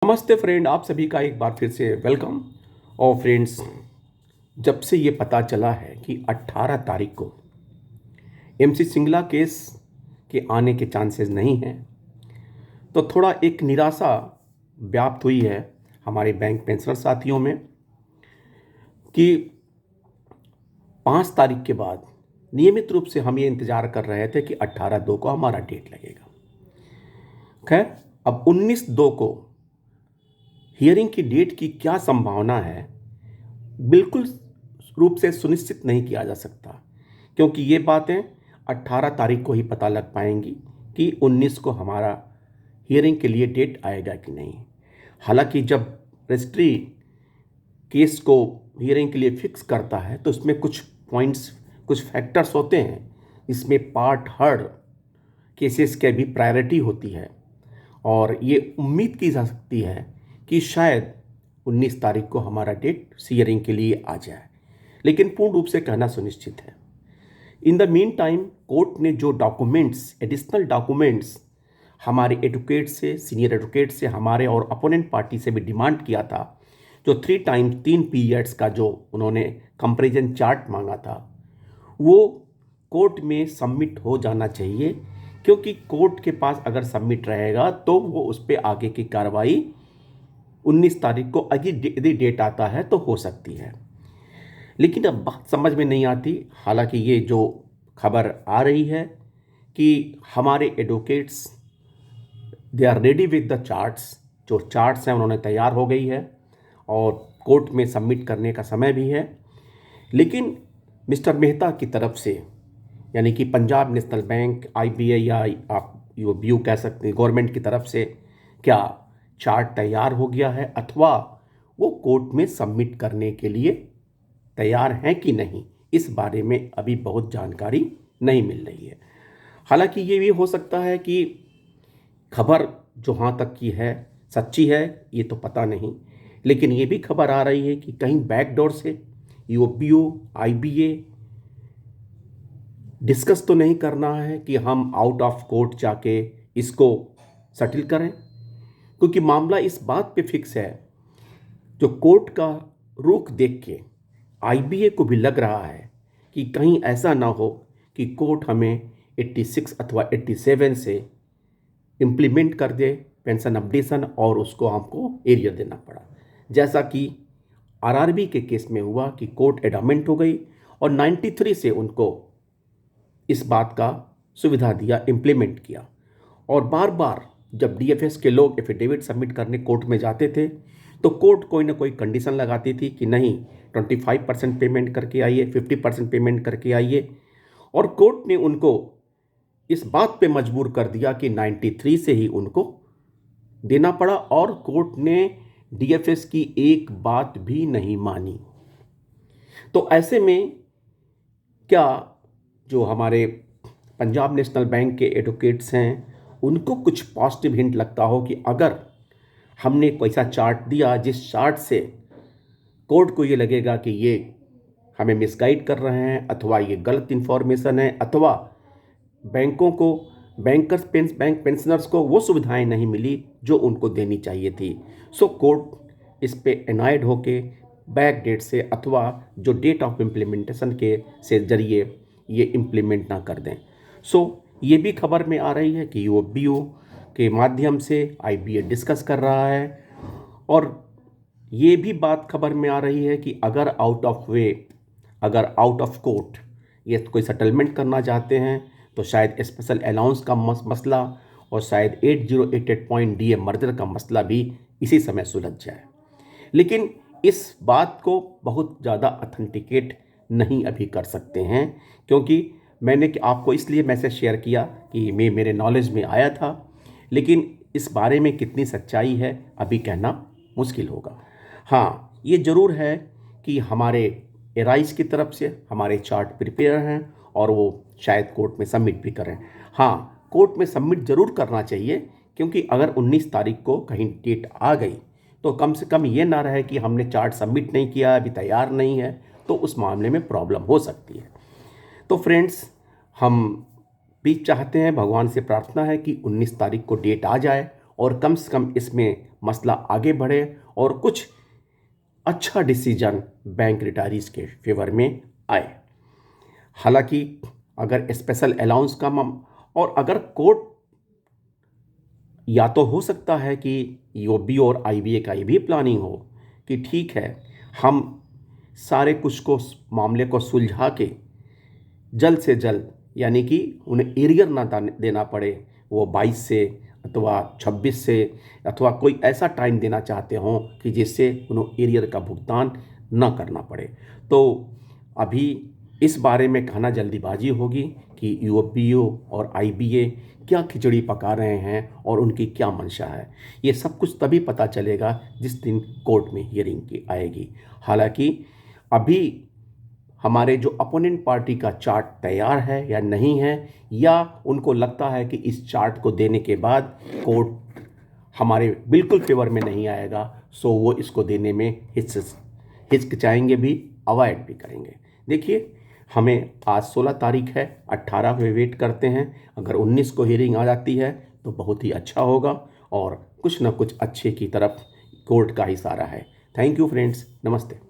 नमस्ते फ्रेंड, आप सभी का एक बार फिर से वेलकम। और फ्रेंड्स, जब से ये पता चला है कि 18 तारीख को एमसी सिंगला केस के आने के चांसेस नहीं हैं, तो थोड़ा एक निराशा व्याप्त हुई है हमारे बैंक पेंशनर साथियों में कि 5 तारीख के बाद नियमित रूप से हम ये इंतज़ार कर रहे थे कि 18/2 को हमारा डेट लगेगा। खैर, अब 19/2 को हियरिंग की डेट की क्या संभावना है, बिल्कुल रूप से सुनिश्चित नहीं किया जा सकता, क्योंकि ये बातें 18 तारीख को ही पता लग पाएंगी कि 19 को हमारा हियरिंग के लिए डेट आएगा कि नहीं। हालांकि जब रजिस्ट्री केस को हियरिंग के लिए फिक्स करता है तो उसमें कुछ पॉइंट्स, कुछ फैक्टर्स होते हैं। इसमें पार्ट हर्ड केसेस के भी प्रायोरिटी होती है और ये उम्मीद की जा सकती है कि शायद 19 तारीख को हमारा डेट हियरिंग के लिए आ जाए, लेकिन पूर्ण रूप से कहना सुनिश्चित है। In the mean time court ने जो डॉक्यूमेंट्स, एडिशनल डॉक्यूमेंट्स हमारे एडवोकेट से, सीनियर एडवोकेट से, हमारे और अपोनेंट पार्टी से भी डिमांड किया था, जो 3 पीरियड्स का जो उन्होंने कंपैरिजन चार्ट मांगा था, वो कोर्ट में सबमिट हो जाना चाहिए, क्योंकि कोर्ट के पास अगर सबमिट रहेगा तो वो उस पर आगे की कार्रवाई 19 तारीख को यदि डेट आता है तो हो सकती है। लेकिन अब बात समझ में नहीं आती। हालांकि ये जो खबर आ रही है कि हमारे advocates they are ready with the charts, जो चार्ट्स हैं उन्होंने तैयार हो गई है और कोर्ट में सबमिट करने का समय भी है। लेकिन मिस्टर मेहता की तरफ से, यानी कि पंजाब नेशनल बैंक, आईबीआई, या आप यू कह सकते हैं, गवर्नमेंट की तरफ से क्या चार्ट तैयार हो गया है अथवा वो कोर्ट में सबमिट करने के लिए तैयार हैं कि नहीं, इस बारे में अभी बहुत जानकारी नहीं मिल रही है। हालांकि ये भी हो सकता है कि खबर जहाँ तक की है सच्ची है, ये तो पता नहीं, लेकिन ये भी खबर आ रही है कि कहीं बैकडोर से यूओबीओ, आईबीए डिस्कस तो नहीं करना है कि हम आउट ऑफ कोर्ट जाके इसको सेटल करें, क्योंकि मामला इस बात पे फिक्स है, जो कोर्ट का रुख देख के आईबीए को भी लग रहा है कि कहीं ऐसा ना हो कि कोर्ट हमें 86 अथवा 87 से इम्प्लीमेंट कर दे पेंशन अपडेशन और उसको हमको एरियर देना पड़ा, जैसा कि आरआरबी के केस में हुआ कि कोर्ट एडमेंट हो गई और 93 से उनको इस बात का सुविधा दिया, इम्प्लीमेंट किया। और बार बार जब डीएफएस के लोग एफिडेविट सबमिट करने कोर्ट में जाते थे तो कोर्ट कोई ना कोई कंडीशन लगाती थी कि नहीं, 25% पेमेंट करके आइए, 50% पेमेंट करके आइए, और कोर्ट ने उनको इस बात पे मजबूर कर दिया कि 93 से ही उनको देना पड़ा और कोर्ट ने डीएफएस की एक बात भी नहीं मानी। तो ऐसे में क्या जो हमारे पंजाब नेशनल बैंक के एडवोकेट्स हैं उनको कुछ पॉजिटिव हिंट लगता हो कि अगर हमने कोई सा चार्ट दिया जिस चार्ट से कोर्ट को ये लगेगा कि ये हमें मिसगाइड कर रहे हैं अथवा ये गलत इन्फॉर्मेशन है अथवा बैंकों को, बैंक पेंशनर्स को वो सुविधाएं नहीं मिली जो उनको देनी चाहिए थी, सो कोर्ट इस पे एनाइड होके बैक डेट से अथवा जो डेट ऑफ इम्प्लीमेंटेशन के से जरिए ये इम्प्लीमेंट ना कर दें। सो ये भी खबर में आ रही है कि यूओबीओ के माध्यम से आईबीए डिस्कस कर रहा है, और ये भी बात खबर में आ रही है कि अगर आउट ऑफ कोर्ट ये कोई सेटलमेंट करना चाहते हैं तो शायद स्पेशल अलाउंस का मसला और शायद 8088.DA मर्जर का मसला भी इसी समय सुलझ जाए। लेकिन इस बात को बहुत ज़्यादा अथेंटिकेट नहीं अभी कर सकते हैं, क्योंकि मैंने आपको इसलिए मैसेज शेयर किया कि मेरे नॉलेज में आया था, लेकिन इस बारे में कितनी सच्चाई है अभी कहना मुश्किल होगा। हाँ, ये ज़रूर है कि हमारे एराइज की तरफ से हमारे चार्ट प्रिपेयर हैं और वो शायद कोर्ट में सबमिट भी करें। हाँ, कोर्ट में सबमिट ज़रूर करना चाहिए, क्योंकि अगर 19 तारीख को कहीं डेट आ गई तो कम से कम ये ना रहे कि हमने चार्ट सबमिट नहीं किया, अभी तैयार नहीं है, तो उस मामले में प्रॉब्लम हो सकती है। तो फ्रेंड्स, हम भी चाहते हैं, भगवान से प्रार्थना है कि 19 तारीख को डेट आ जाए और कम से कम इसमें मसला आगे बढ़े और कुछ अच्छा डिसीजन बैंक रिटायरीज के फेवर में आए। हालांकि अगर स्पेशल अलाउंस का और अगर कोर्ट, या तो हो सकता है कि ईओबी और आईबीए का ये भी प्लानिंग हो कि ठीक है, हम सारे कुछ को मामले को सुलझा के जल्द से जल्द, यानी कि उन्हें एरियर ना देना पड़े, वो 22 से अथवा 26 से अथवा कोई ऐसा टाइम देना चाहते हों कि जिससे उन्हें एरियर का भुगतान ना करना पड़े। तो अभी इस बारे में कहना जल्दीबाजी होगी कि यूओबीओ और आईबीए क्या खिचड़ी पका रहे हैं और उनकी क्या मंशा है। ये सब कुछ तभी पता चलेगा जिस दिन कोर्ट में हियरिंग की आएगी। हालांकि अभी हमारे जो अपोनेंट पार्टी का चार्ट तैयार है या नहीं है, या उनको लगता है कि इस चार्ट को देने के बाद कोर्ट हमारे बिल्कुल फेवर में नहीं आएगा, सो वो इसको देने में हिचकिचाएंगे भी, अवॉइड भी करेंगे। देखिए, हमें आज 16 तारीख है, 18 पे वेट करते हैं। अगर 19 को हियरिंग आ जाती है तो बहुत ही अच्छा होगा और कुछ ना कुछ अच्छे की तरफ कोर्ट का इशारा है। थैंक यू फ्रेंड्स, नमस्ते।